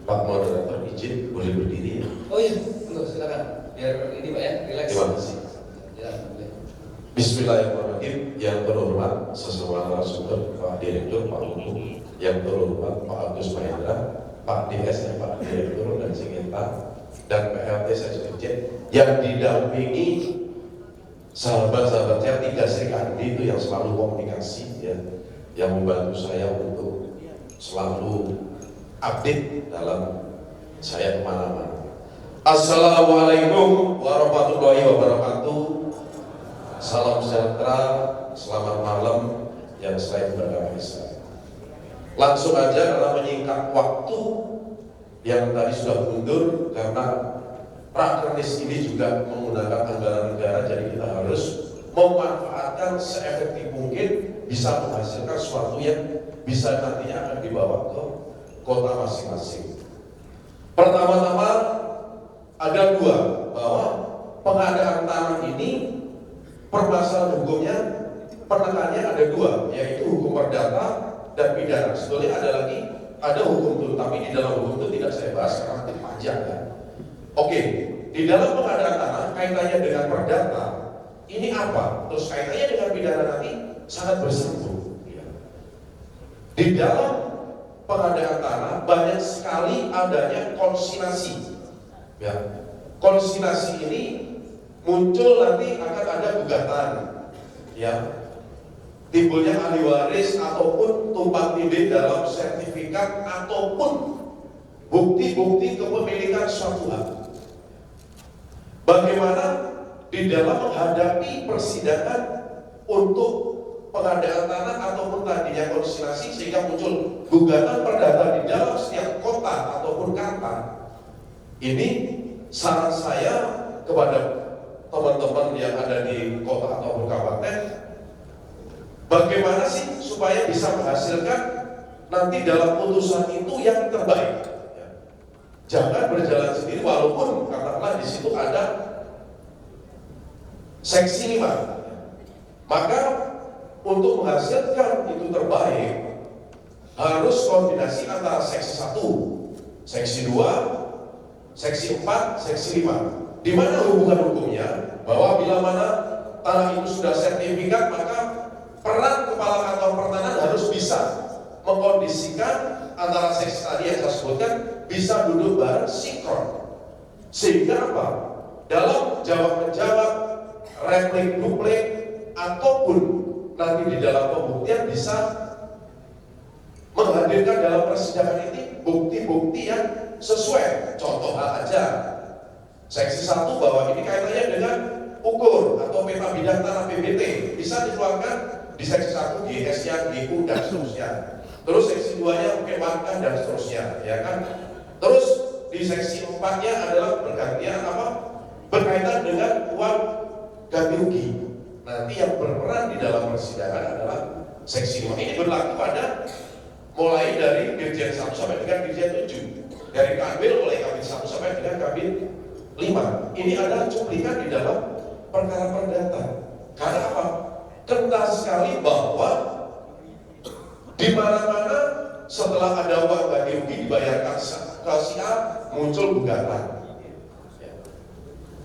Pak Moderator izin boleh berdiri ya? Oh iya, enggak, silakan. Biar ini Pak ya, relax. Terima kasih. Ya, boleh. Bismillahirrahmanirrahim. Yang terhormat sesama narasumber Pak Direktur, Pak Umum, yang terhormat Pak Agus Mahendra, Pak DS, Pak Direktur dan Singenta, dan PLT Sekjen yang didampingi sahabat-sahabat saya 3 Sri Kandi itu yang selalu komunikasi ya, yang membantu saya untuk selalu update dalam saya kemana-mana. Assalamualaikum warahmatullahi wabarakatuh. Salam sejahtera, selamat malam yang saya beragama Islam. Langsung aja karena menyingkat waktu yang tadi sudah mundur karena Rakernis ini juga menggunakan anggaran negara, jadi kita harus memanfaatkan seefektif mungkin bisa menghasilkan sesuatu yang bisa nantinya akan dibawa ke kota masing-masing. Pertama-tama ada 2, bahwa pengadaan tanah ini permasalahan hukumnya penekanannya ada 2, yaitu hukum perdata dan pidana. Sebetulnya ada hukum itu, tapi di dalam hukum itu tidak saya bahas karena nanti panjang ya. Oke, di dalam pengadaan tanah kaitannya dengan perdata ini apa? Terus kaitannya dengan pidana nanti sangat bersambung. Di dalam pengadaan tanah banyak sekali adanya konsinyasi. Ya, konsinyasi ini muncul nanti akan ada gugatan, ya, timbulnya ahli waris ataupun tumpang tindih dalam sertifikat ataupun bukti-bukti kepemilikan suatu hak. Bagaimana di dalam menghadapi persidangan untuk pengadaan tanah ataupun tadinya konsinyasi sehingga muncul gugatan perdata di dalam setiap kota ataupun kata. Ini saran saya kepada teman-teman yang ada di kota ataupun kabupaten, bagaimana sih supaya bisa menghasilkan nanti dalam putusan itu yang terbaik. Jangan berjalan sendiri walaupun katakanlah di situ ada seksi 5. Maka untuk menghasilkan itu terbaik harus koordinasi antara seksi 1, seksi 2, seksi 4, seksi 5. Di mana hubungan hukumnya bahwa bila mana tanah itu sudah sertifikat maka peran kepala kantor pertanahan harus bisa mengkondisikan antara seksi tadi yang saya sebutkan bisa duduk bareng sinkron, sehingga apa? Dalam jawab-menjawab, replik duplik ataupun nanti di dalam pembuktian bisa menghadirkan dalam persidangan ini bukti-bukti yang sesuai. Contoh hal aja, seksi 1 bahwa ini kaitannya dengan ukur atau peta bidang tanah PBT bisa dikeluarkan di seksi 1 GS-nya, GU dan seterusnya. Terus seksi 2-nya mungkin wakaf dan seterusnya, ya kan? Terus di seksi 4-nya adalah bergantian apa? Berkaitan dengan uang ganti rugi. Nanti yang berperan di dalam persidangan adalah seksi 5. Ini berlaku pada mulai dari Dirjen 1 sampai dengan Dirjen 7. Dari Kabin mulai Kabin 1 sampai dengan Kabin 5. Ini adalah cuplikan di dalam perkara perdata. Karena apa? Kental sekali bahwa di mana-mana setelah ada uang ganti rugi dibayarkan ke si A muncul gugatan.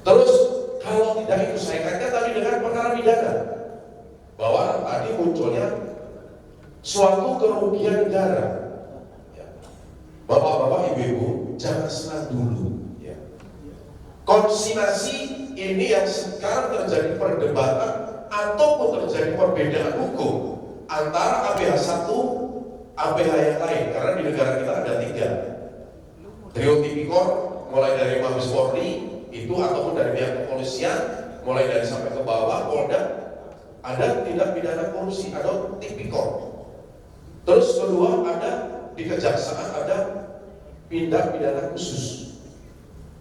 Terus kalau tidak itu saya kaitkan tadi dengan perkara pidana bahwa tadi munculnya suatu kerugian negara. Bapak-bapak, ibu-ibu jangan senang dulu. Konsinyasi ini yang sekarang terjadi perdebatan ataupun terjadi perbedaan hukum antara APH 1, APH yang lain, karena di negara kita ada 3 trio tipikor, mulai dari Mabes Polri itu ataupun dari pihak kepolisian, mulai dari sampai ke bawah Polda, ada tindak pidana korupsi atau tipikor. Terus kedua ada di kejaksaan ada tindak pidana khusus.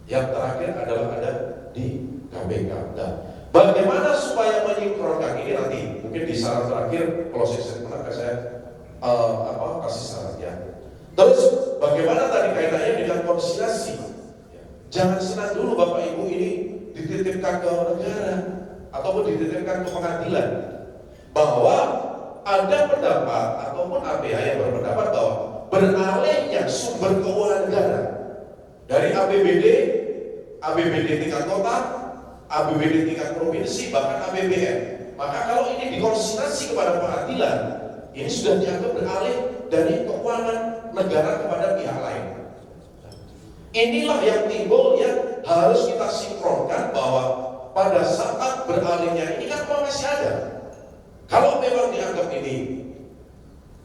Yang terakhir adalah ada di KPK. Nah, bagaimana supaya menyinkronkan ini nanti mungkin di saran terakhir closing statement akan saya kasih sarannya. Terus bagaimana tadi kaitannya dengan konsinyasi? Jangan senang dulu Bapak Ibu ini dititipkan ke negara ataupun dititipkan ke pengadilan bahwa ada pendapat ataupun APH yang berpendapat bahwa beralihnya sumber keuangan negara APBD, APBD tingkat kota, APBD tingkat provinsi, bahkan APBN. Maka kalau ini dikonsignasi kepada pengadilan, ini sudah dianggap beralih dari keuangan negara kepada pihak lain. Inilah yang timbul yang harus kita sinkronkan, bahwa pada saat beralihnya ini kan uang masih ada. Kalau memang dianggap ini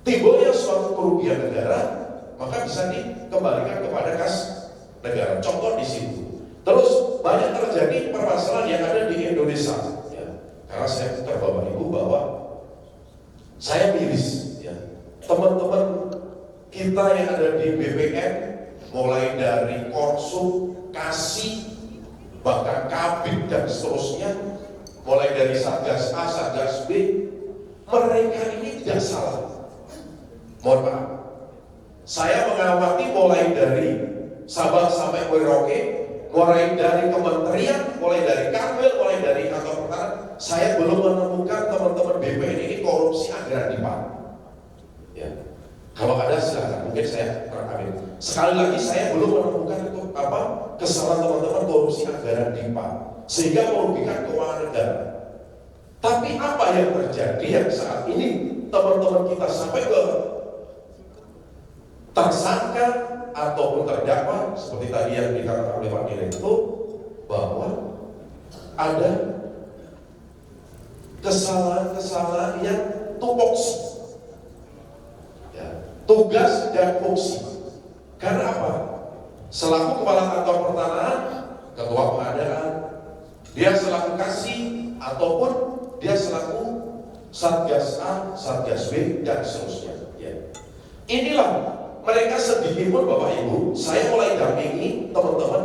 timbulnya suatu kerugian negara, maka bisa dikembalikan kepada kas negara. Contoh di situ. Terus banyak terjadi permasalahan yang ada di Indonesia. Ya. Karena saya putar Bapak Ibu bahwa saya miris, ya. Teman-teman kita yang ada di BPN, mulai dari Korsum, Kasih, bahkan Kabid dan seterusnya, mulai dari Satgas A, Satgas B, mereka ini tidak salah. Mohon maaf. Saya mengamati mulai dari Sabang sampai Merauke, mulai dari kementerian, mulai dari Kanwil, mulai dari kantor pertahanan, saya belum menemukan teman-teman BPN ini korupsi anggaran IPA. Ya. Kalau ada silakan, mungkin saya terangkan. Sekali lagi saya belum menemukan kesalahan teman-teman korupsi anggaran IPA sehingga merugikan keuangan negara. Tapi apa yang terjadi yang saat ini teman-teman kita sampai ke tersangka ataupun terdakwa seperti tadi yang dikatakan oleh Pak Direktur, bahwa ada kesalahan-kesalahan yang tupoksi, ya, tugas dan fungsi. Karena apa? Selaku kepala kantor pertahanan, ketua pengadaan, dia selaku kasih ataupun dia selaku Satgas A, Satgas B dan seterusnya. Ya. Inilah mereka sedikit pun Bapak Ibu, saya mulai dampingi teman-teman,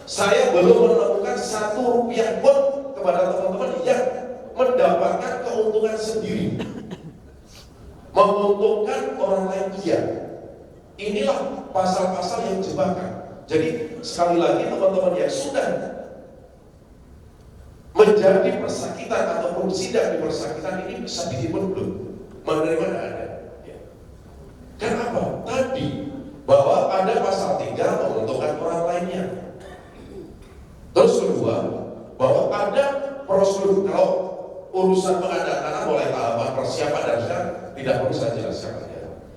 saya belum menemukan Rp1 pun kepada teman-teman yang mendapatkan keuntungan sendiri, menguntungkan orang lain. Iya, inilah pasal-pasal yang jebakan. Jadi sekali lagi teman-teman yang sudah menjadi persakitan ataupun sidang di persakitan ini sedikit pun belum menerima ada. Kenapa? Tadi bahwa ada pasal 3 menguntungkan orang lainnya. Terus kedua, bahwa ada prosedur. Kalau urusan pengadaan tanah mulai tahapan persiapan dan sekarang tidak perlu saya jelaskan.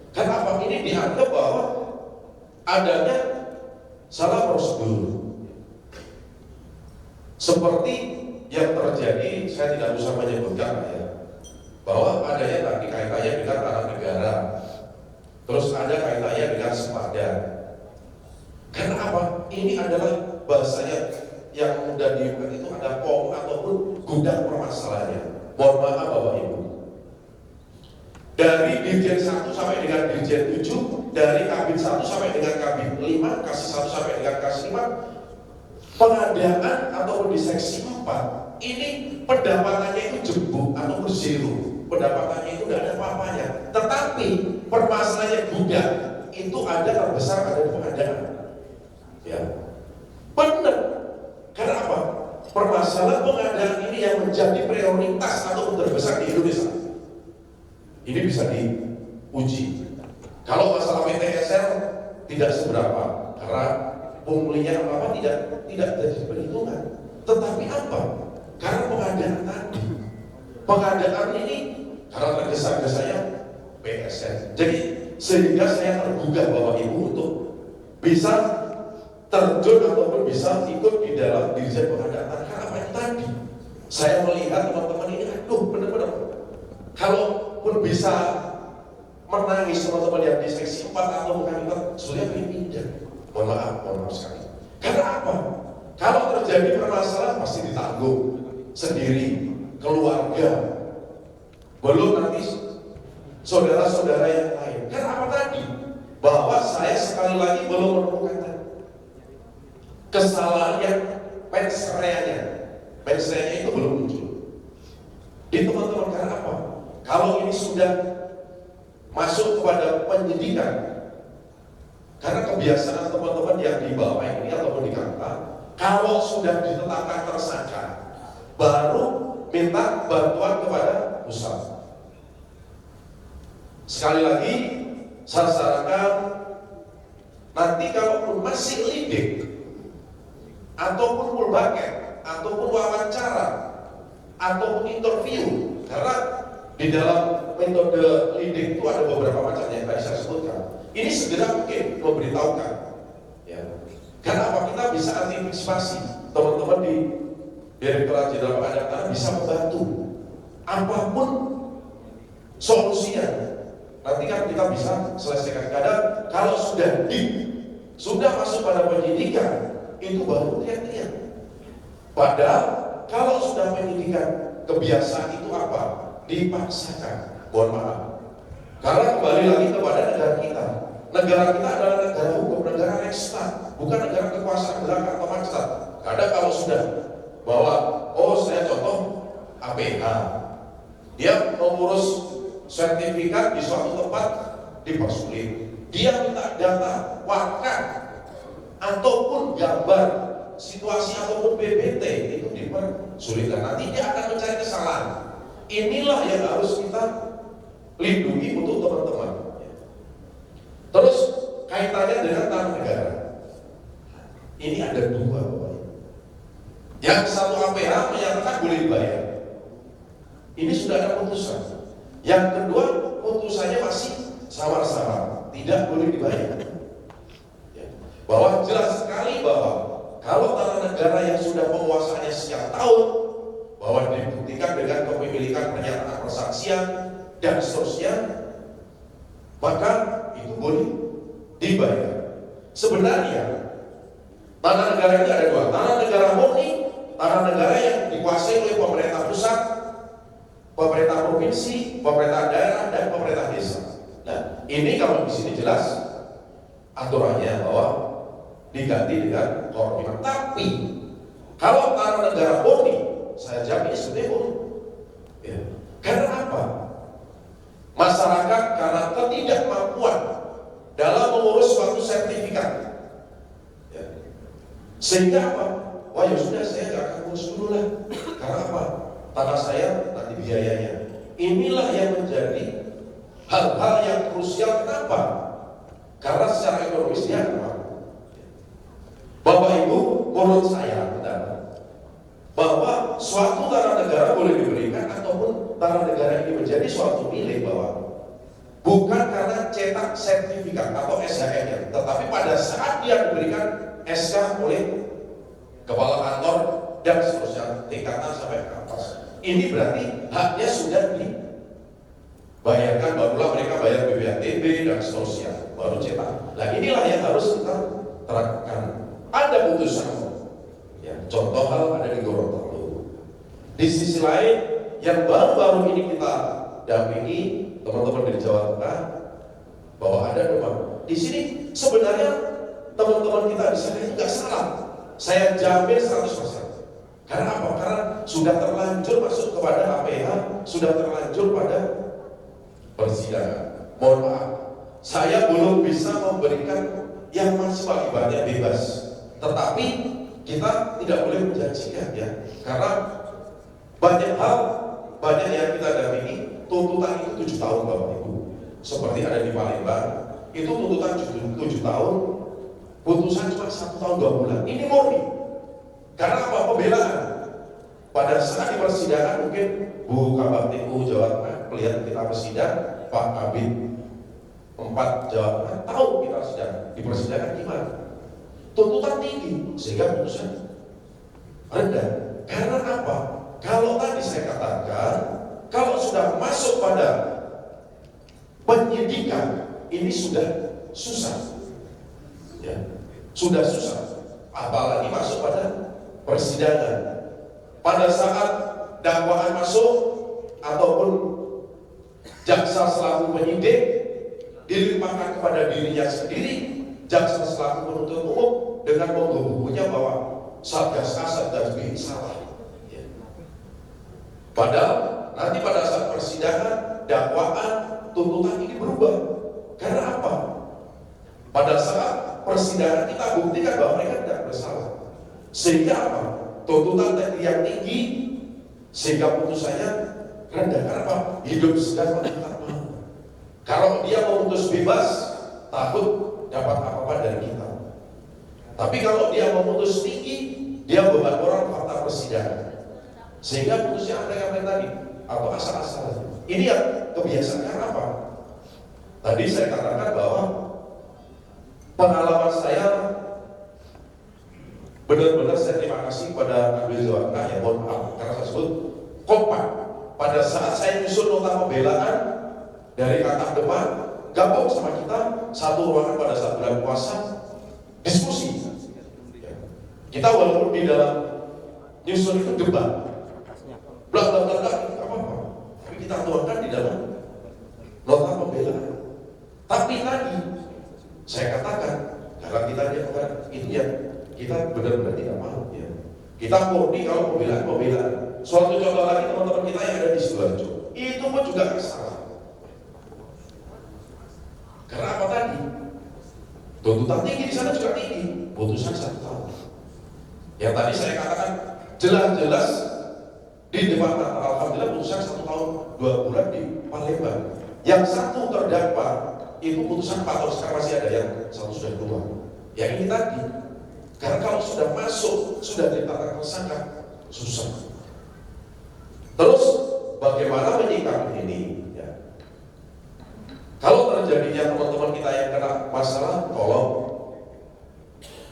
Kenapa? Ini dianggap bahwa adanya salah prosedur. Seperti yang terjadi, saya tidak usah menyebutkan ya, bahwa adanya tadi kaitannya dengan tanah negara. Terus ada kaitannya dengan sepadan. Karena apa? Ini adalah bahasanya yang mudah diungkap itu ada pom ataupun gudang permasalahannya. Mohon maaf Bapak Ibu. Dari Dirjen 1 sampai dengan Dirjen 7, dari Kabin 1 sampai dengan Kabin 5, Kasih 1 sampai dengan Kasih 5, pengadaan ataupun di seksi 4, ini pendapatannya itu jebuk ataupun zero. Pendapatannya itu tidak ada apa-apanya. Tetapi permasalahannya gudang itu ada terbesar ada di pengadaan. Ya, benar. Karena apa? Permasalahan pengadaan ini yang menjadi prioritas atau terbesar di Indonesia. Ini bisa diuji. Kalau masalah PTSL tidak seberapa, karena pemulihan apa tidak jadi perhitungan. Tetapi apa? Karena pengadaan tadi. Pengadaan ini karena tergesa-gesanya PSN. Jadi sehingga saya tergugah Bapak Ibu untuk bisa terjun ataupun bisa ikut di dalam Dirjen Pengadaan. Karena apa yang tadi saya melihat teman-teman ini, aduh benar-benar kalaupun bisa menangis teman-teman yang di seksi 4 atau bukan itu sudah pindah. Mohon maaf sekali. Karena apa? Kalau terjadi permasalahan pasti ditanggung sendiri, keluarga, belum nanti saudara-saudara yang lain. Karena apa tadi? Bahwa saya sekali lagi belum menemukan kesalahan yang mensreanya itu belum muncul. Di teman-teman, karena apa? Kalau ini sudah masuk kepada penyidikan, karena kebiasaan teman-teman yang di bawah ini ataupun di kantor, kalau sudah ditetapkan tersangka, baru minta bantuan kepada pusat. Sekali lagi, saya sarankan nanti kalaupun masih lidik, ataupun full bucket, ataupun wawancara, ataupun interview. Karena di dalam metode leading itu ada beberapa macam yang tadi saya sebutkan. Ini segera mungkin memberitahukan. Ya. Karena apa? Kita bisa antisipasi. Teman-teman di Direktorat Jenderal Pengadilan bisa membantu. Apapun solusinya, nanti kan kita bisa selesaikan. Kadang kalau sudah masuk pada penyidikan, itu baru teriak-teriak. Padahal kalau sudah penyidikan, kebiasaan itu apa? Dipaksakan. Mohon maaf. Karena kembali lagi kepada negara kita. Negara kita adalah negara hukum, negara ekstra, bukan negara kekuasaan belaka atau maksa. Kadang kalau sudah bahwa, saya contoh APH, dia mengurus sertifikat di suatu tempat dipersulit. Dia minta data wakaf ataupun gambar situasi ataupun PBT itu dipersulit. Nanti dia akan mencari kesalahan. Inilah yang harus kita lindungi untuk teman-teman. Terus kaitannya dengan tanah negara. Ini ada dua. Yang satu APH menyatakan boleh dibayar. Ini sudah ada putusan. Yang kedua putusannya masih samar-samar, tidak boleh dibayar. Bahwa jelas sekali bahwa kalau tanah negara yang sudah penguasaannya sekian tahun, bahwa dibuktikan dengan kepemilikan pernyataan persaksian dan seterusnya, maka itu boleh dibayar. Sebenarnya tanah negara ini ada dua, tanah negara murni, tanah negara yang dikuasai oleh pemerintah pusat, pemerintah provinsi, pemerintah daerah, dan pemerintah desa. Nah, ini kalau di sini jelas aturannya bahwa diganti dengan koordinat. Tapi kalau tanah negara murni, saya jamin sebetulnya murni. Ya. Karena apa? Masyarakat karena ketidakmampuan dalam mengurus suatu sertifikat, ya. Sehingga apa? Wah ya sudah, saya nggak akan urus dulu lah. Karena apa? Tanah saya nanti biayanya. Inilah yang menjadi hal-hal yang krusial. Kenapa? Karena secara ekonomis dia mampu. Bapak Ibu, menurut saya benar bahwa suatu tanah negara boleh diberikan ataupun tanah negara ini menjadi suatu milik bahwa bukan karena cetak sertifikat atau SHM-nya, tetapi pada saat dia diberikan SK oleh kepala kantor dan seterusnya, tingkatan sampai ke atas. Ini berarti haknya sudah dibayarkan, barulah mereka bayar BPNTB dan seterusnya, baru cetak. Nah inilah yang harus kita terapkan. Ada putusan, ya, contoh hal ada di Gorontalo. Di sisi lain, yang baru-baru ini kita dampingi teman-teman dari Jawa Tengah, bahwa ada demam. Di sini sebenarnya teman-teman kita di sana itu nggak salah. Saya jamin 100%. Karena apa? Karena sudah terlanjur masuk kepada APH, sudah terlanjur pada persidangan. Mohon maaf, saya belum bisa memberikan yang mahasiswa ibaratnya bebas. Tetapi kita tidak boleh menjanjikan, ya, karena banyak hal, banyak yang kita dampingi. Tuntutan itu 7 tahun Bapak Ibu. Seperti ada di Palembang, itu tuntutan 7 tahun, putusan cuma 1 tahun 2 bulan. Ini murni. Karena apa? Pembelaan. Pada saat di persidangan mungkin Bu Kabak TU Jawa Tengah melihat kita bersidang, Pak Kabit 4 Jawa Tengah tahu kita sedang di persidangan gimana. Tuntutan tinggi sehingga putusan rendah. Karena apa? Kalau tadi saya katakan, kalau sudah masuk pada penyidikan, ini sudah susah, ya, sudah susah. Apalagi masuk pada persidangan. Pada saat dakwaan masuk ataupun jaksa selaku penyidik dilimpahkan kepada dirinya sendiri, jaksa selaku penuntut umum dengan menghubungnya bahwa Satgas A, Satgas B salah. Ya. Padahal nanti pada saat persidangan, dakwaan, tuntutan ini berubah. Karena apa? Pada saat persidangan kita buktikan bahwa mereka tidak bersalah. Sehingga apa? Tuntutan yang tinggi sehingga putusannya rendah. Karena apa? Hidup sedang menangkap malu. Kalau dia memutus bebas, takut dapat apa-apa dari kita. Tapi kalau dia memutus tinggi, dia beban moral fakta persidangan, sehingga putusnya apa yang tadi atau asal-asalan. Ini yang kebiasaan. Karena apa? Tadi saya katakan bahwa pengalaman saya benar-benar, saya terima kasih pada Abdul Zawaka, ya mohon maaf karena saya sebut kompak. Pada saat saya nyusun nota pembelaan dari kantor depan, gabung sama kita satu ruangan pada saat bulan puasa, diskusi. Kita walaupun di dalam nyusun itu debat, belak-belak apa-apa, tapi kita tuangkan di dalam nota pembelaan. Tapi tadi saya katakan, karena kita lihat itu yang kita benar-benar tidak mau, ya. Kita murni kalau pembelaan. Suatu contoh lagi, teman-teman kita yang ada di Sidoarjo, itu pun juga salah. Karena apa tadi? Tuntutan tinggi di sana juga tinggi, putusan 1 tahun. Yang tadi saya katakan jelas-jelas di depan mata, alhamdulillah putusan 1 tahun 2 bulan di Palembang. Yang satu terdakwa itu putusan 4 tahun, sekarang masih ada yang satu sudah keluar. Yang ini tadi, karena kalau sudah masuk, sudah ditetapkan tersangka, susah. Terus bagaimana menyikapi ini? Ya. Kalau terjadinya teman-teman kita yang kena masalah, tolong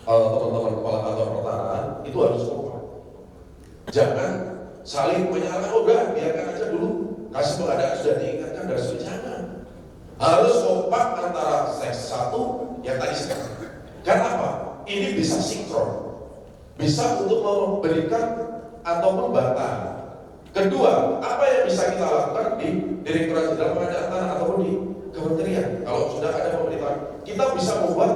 teman-teman kepala kantor pertahanan itu harus kompak. Jangan saling menyalahkan, oh udah biarkan aja dulu, kasih pengadaan sudah diingatkan dan sudah, jangan. Harus kompak antara seks satu yang tadi sekarang. Karena apa? Ini bisa sinkron, bisa untuk memberikan atau membantah. Kedua, apa yang bisa kita lakukan di Direktorat Jenderal Pengadaan Tanah ataupun di Kementerian? Kalau sudah ada pemerintahan, kita bisa membuat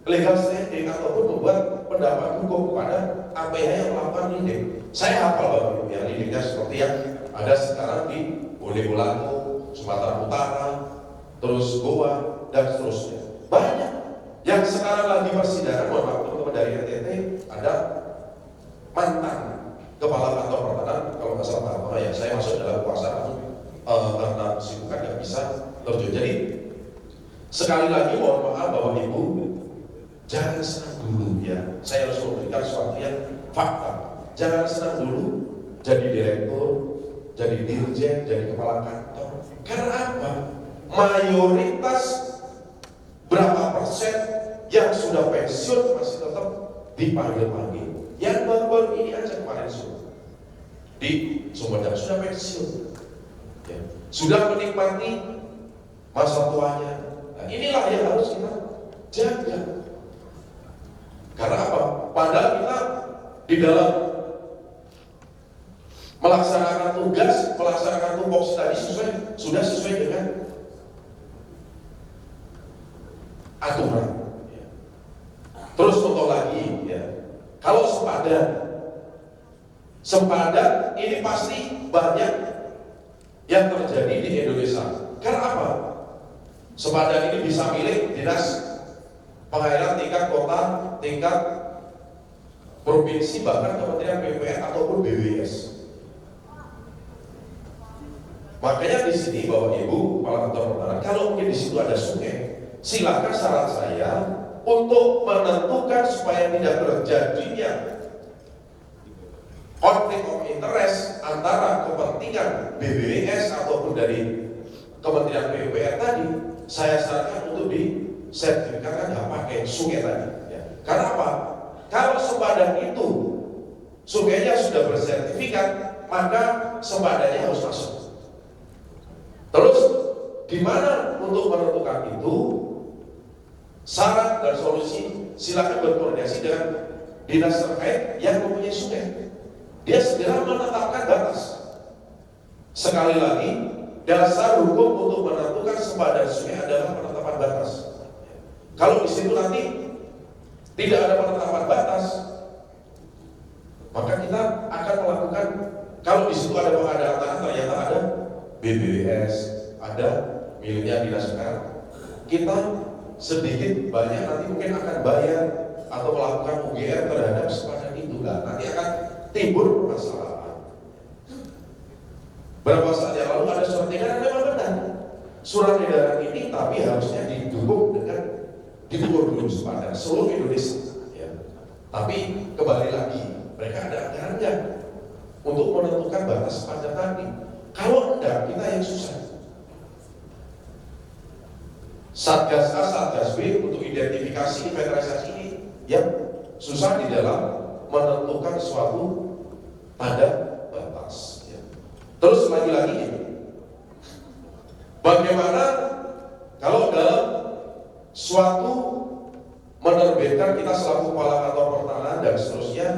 legal standing ataupun membuat pendapat hukum kepada APH yang melakukan leading. Saya hafal Bapak Ibu, ya leadingnya seperti yang ada sekarang di Bonegolango, Sumatera Utara, terus Goa, dan seterusnya. Banyak yang sekarang lagi persidangan, mohon maaf teman-teman dari NTT, ada mantan kepala kantor pertahanan, kalau nggak salah Pak, ya saya masuk dalam kuasa karena kesibukan nggak bisa terjun. Jadi sekali lagi mohon maaf Bapak Ibu, jangan senang dulu, ya. Saya harus memberikan sesuatu yang fakta. Jangan senang dulu jadi direktur, jadi dirjen, jadi kepala kantor. Karena apa? Mayoritas berapa persen yang sudah pensiun masih tetap dipanggil-panggil. Yang baru-baru ini aja kemarin di Sumedang sudah pensiun, ya. Sudah menikmati masa tuanya. Nah, inilah yang harus kita jaga. Karena apa? Padahal kita di dalam melaksanakan tugas, melaksanakan tupoksi tadi sudah sesuai dengan aturan. Ya. Terus contoh lagi, ya. Kalau sempadan ini pasti banyak yang terjadi di Indonesia. Karena apa? Sempadan ini bisa milik dinas pengairan tingkat kota, tingkat provinsi, bahkan Kementerian PUPR ataupun BWS. Makanya di sini Bapak Ibu kepala kantor pertahanan, kalau mungkin di situ ada sungai, silakan saran saya untuk menentukan supaya tidak terjadinya konflik of interest antara kepentingan BBWS ataupun dari Kementerian PUPR tadi. Saya sarankan untuk disertifikatkan nggak pakai sungai tadi, ya. Karena apa? Kalau sempadan itu sungainya sudah bersertifikat, maka sempadannya harus masuk. Terus gimana untuk menentukan itu? Saran dan solusi silakan berkoordinasi dengan dinas terkait yang mempunyai sungai. Dia segera menetapkan batas. Sekali lagi, dasar hukum untuk menentukan sempadan sungai adalah penetapan batas. Kalau di situ nanti tidak ada penetapan batas, maka kita akan melakukan, kalau di situ ada pengadaan tanah ternyata ada BBWS, ada miliknya dinas sekarang, kita sedikit banyak nanti mungkin akan bayar atau melakukan UGR terhadap sempadan itu. Nah, nanti akan timbul permasalahan. Berapa saat yang lalu ada surat edaran, memang benar. Surat edaran ini tapi harusnya didukung dengan diukur dulu sempadan seluruh Indonesia. Ya. Tapi kembali lagi, mereka ada anggaran nggak untuk menentukan batas pajak tadi? Kalau enggak, kita yang susah. Satgas A, Satgas B untuk identifikasi inventarisasi ini yang susah di dalam menentukan suatu tanda batas. Ya. Terus lagi-lagi, bagaimana kalau dalam suatu menerbitkan kita selaku kepala kantor pertanahan dan seterusnya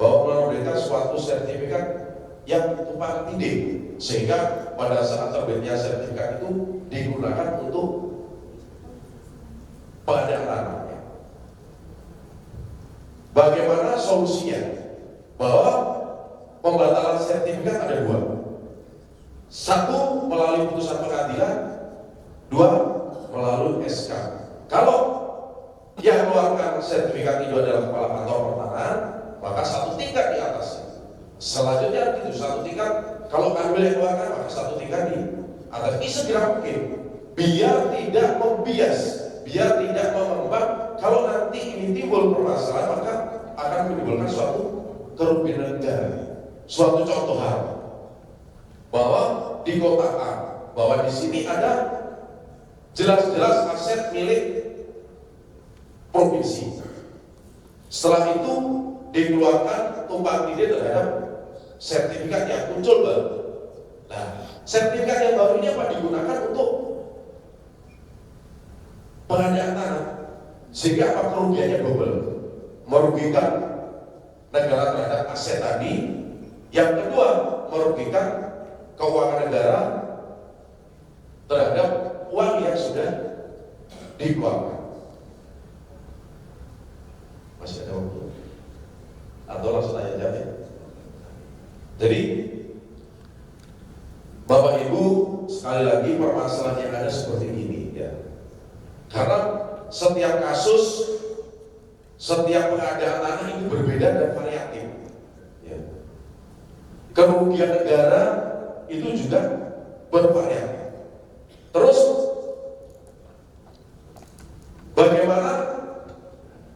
bahwa menerbitkan suatu sertifikat yang tumpang tindih, sehingga pada saat terbitnya sertifikat itu digunakan untuk pengadaan tanah. Bagaimana solusinya? Bahwa pembatalan sertifikat ada dua. Satu, melalui putusan pengadilan. Dua, melalui SK. Kalau yang mengeluarkan sertifikat itu adalah kepala kantor pertanahan, maka satu tingkat di atasnya. Selanjutnya itu satu tingkat, kalau Kanwil yang mengeluarkan, maka satu tingkat di atas. Ini segera mungkin, biar tidak membias, biar tidak mengembang. Kalau nanti ini timbul permasalahan, maka akan menimbulkan suatu kerugian negara. Suatu contoh hal, bahwa di kota A, bahwa di sini ada jelas-jelas aset milik provinsi. Setelah itu dikeluarkan tumpang tindih terhadap sertifikat yang muncul baru. Nah, sertifikat yang baru ini apa digunakan untuk pengadaan tanah, sehingga apa kerugiannya double, merugikan negara terhadap aset tadi. Yang kedua, merugikan keuangan negara terhadap uang yang sudah dikeluarkan. Masih ada waktu? Atau langsung tanya jawab ya? Jadi, Bapak Ibu, sekali lagi permasalahan yang ada seperti ini ya. Karena setiap kasus, setiap pengadaan tanah itu berbeda dan variatif. Ya. Kerugian negara itu juga bervariatif. Terus, bagaimana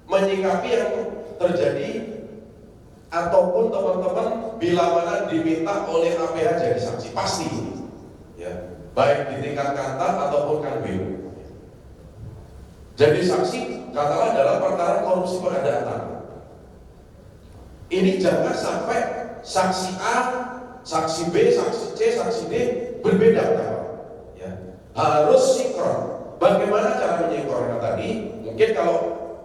menyikapi yang terjadi ataupun teman-teman bila mana diminta oleh APH jadi saksi, pasti ya, baik di tingkat kantor ataupun Kanwil. Jadi saksi katakanlah dalam perkara korupsi pengadaan tanah. Ini jangan sampai saksi A, saksi B, saksi C, saksi D berbeda ya. Harus sinkron. Bagaimana cara menyinkronkan tadi? Mungkin kalau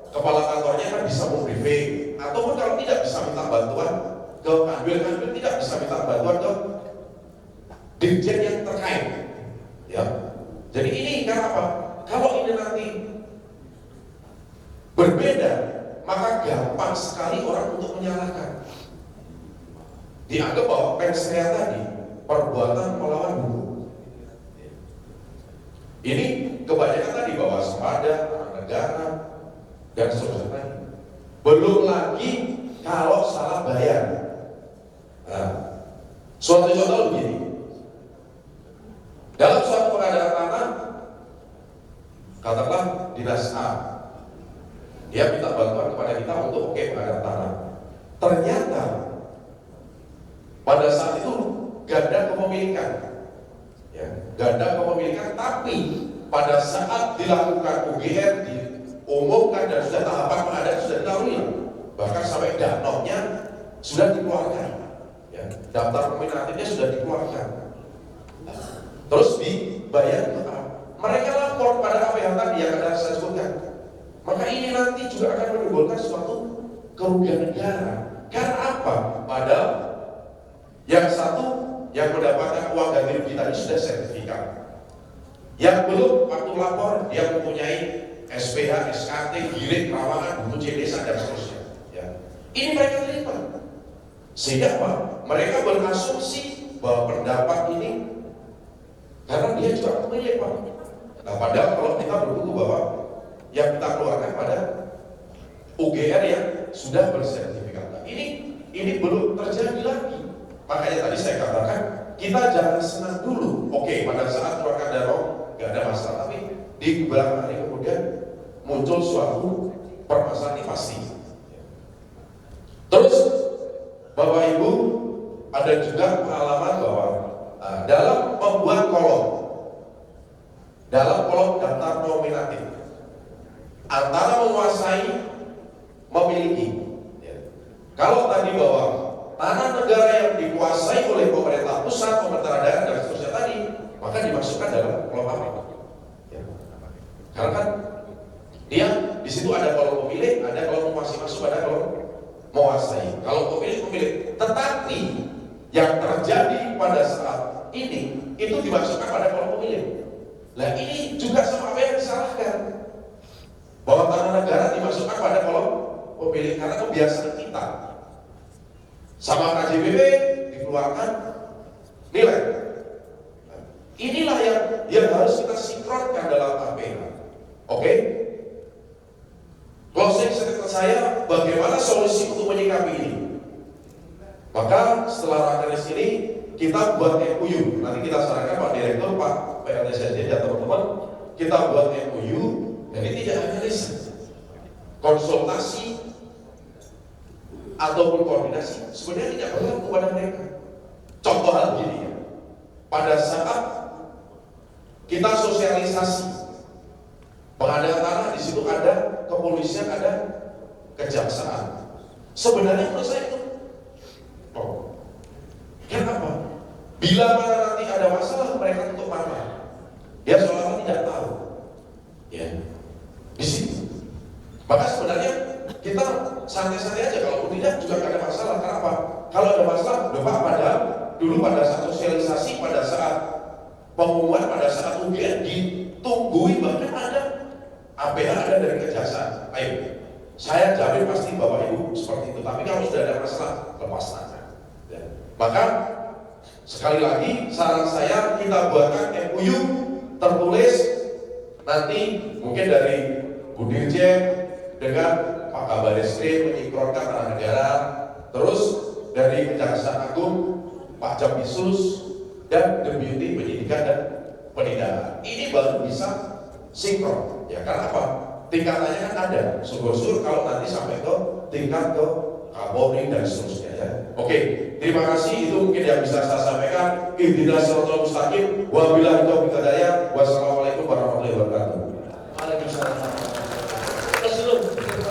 kepala kantornya kan bisa membriefing, ataupun kalau tidak bisa minta bantuan ke Kanwil tidak bisa minta bantuan ke dirjen yang terkait ya. Jadi ini kan apa? Kalau ini nanti berbeda, maka gampang sekali orang untuk menyalahkan. Dianggap bahwa pensrea tadi perbuatan melawan hukum. Ini kebanyakan tadi bahwa sepada negara dan seterusnya. Belum lagi kalau salah bayar. Nah, suatu contoh begini. Dalam suatu pengadaan tanah, katakanlah dinas A, dia minta bantuan kepada kita untuk pengadaan tanah. Ternyata pada saat itu ganda kepemilikan, ya, ganda kepemilikan, tapi pada saat dilakukan UGR, diumumkan dan sudah tahapan pengadaan sudah dilalui, bahkan sampai danoknya sudah dikeluarkan, ya, daftar peminatnya sudah dikeluarkan. Terus dibayar ke apa? Mereka lapor pada apa yang tadi yang ada saya sebutkan. Maka ini nanti juga akan menimbulkan suatu kerugian negara. Karena apa? Padahal yang satu yang mendapatkan uang ganti rugi tadi sudah sertifikat. Yang belum waktu lapor dia mempunyai SPH, SKT, girik, rawangan, buku C desa dan seterusnya. Ya. Ini mereka terima. Sehingga apa? Mereka berasumsi bahwa pendapat ini karena dia juga pemilik Pak. Nah, padahal kalau kita berbuku bahwa yang kita keluarkan pada UGR yang sudah bersertifikat. Nah, ini belum terjadi lagi. Makanya tadi saya katakan kita jangan senang dulu. Oke, pada saat keluarkan danau nggak ada masalah, tapi di beberapa hari kemudian muncul suatu permasalahan ini pasti. Terus Bapak Ibu ada juga pengalaman bahwa dalam membuat dalam kolom daftar nominatif antara menguasai memiliki. Kalau tadi bahwa tanah negara yang dikuasai oleh pemerintah pusat, pemerintah daerah dan seterusnya tadi, maka dimasukkan dalam kolom apa? Karena kan dia di situ ada kolom pemilih, ada kolom masih masuk, ada kolom menguasai. Kalau pemilih, tetapi yang terjadi pada saat ini itu dimasukkan pada kolom pemilih. Nah ini juga sama apa yang disalahkan, bahwa tanah negara dimasukkan pada kolom pemilih karena kebiasaan kita. Sama KJBP dikeluarkan nilai. Nah, inilah yang harus kita sinkronkan dalam APH. Oke? Closing statement saya, bagaimana solusi untuk menyikapi ini? Maka setelah rakernas ini kita buat MOU. Nanti kita sarankan Pak Direktur, Pak PLT saja dan teman-teman, kita buat MOU. Jadi tidak hanya riset, konsultasi ataupun koordinasi sebenarnya tidak berlaku kepada mereka. Contoh hal begini ya, pada saat kita sosialisasi pengadaan tanah, di situ ada kepolisian, ada kejaksaan. Sebenarnya menurut saya itu, kenapa? Bila mana nanti ada masalah mereka tutup mata, dia seolah-olah tidak tahu. Ya, di situ. Maka sebenarnya kita santai-santai aja, kalau tidak juga tidak ada masalah. Kenapa? Kalau ada masalah, Bapak padahal dulu pada saat sosialisasi, pada saat pengumuman, pada saat UGN ditungguin, bahkan ada APH, ada dari kejaksaan. Ayo, saya jamin pasti Bapak Ibu seperti itu. Tapi kalau sudah ada masalah, lepas saja. Ya. Maka sekali lagi saran saya, kita buatkan MOU tertulis, nanti mungkin dari Bu Dirjen dengan Pak Kabar Eskrim menyinkronkan tanah negara, terus dari Kejaksaan Agung Pak Jampisus dan Deputi Penyidikan dan Penindakan. Ini baru bisa sinkron. Ya karena apa? Tingkatannya kan ada. Syukur-syukur kalau nanti sampai ke tingkat ke Kapolri dan seterusnya ya. Oke, terima kasih, itu mungkin yang bisa saya sampaikan. Ihdinas siratal mustaqim, wabillahi taufiq wal hidayah. Wassalamualaikum warahmatullahi wabarakatuh.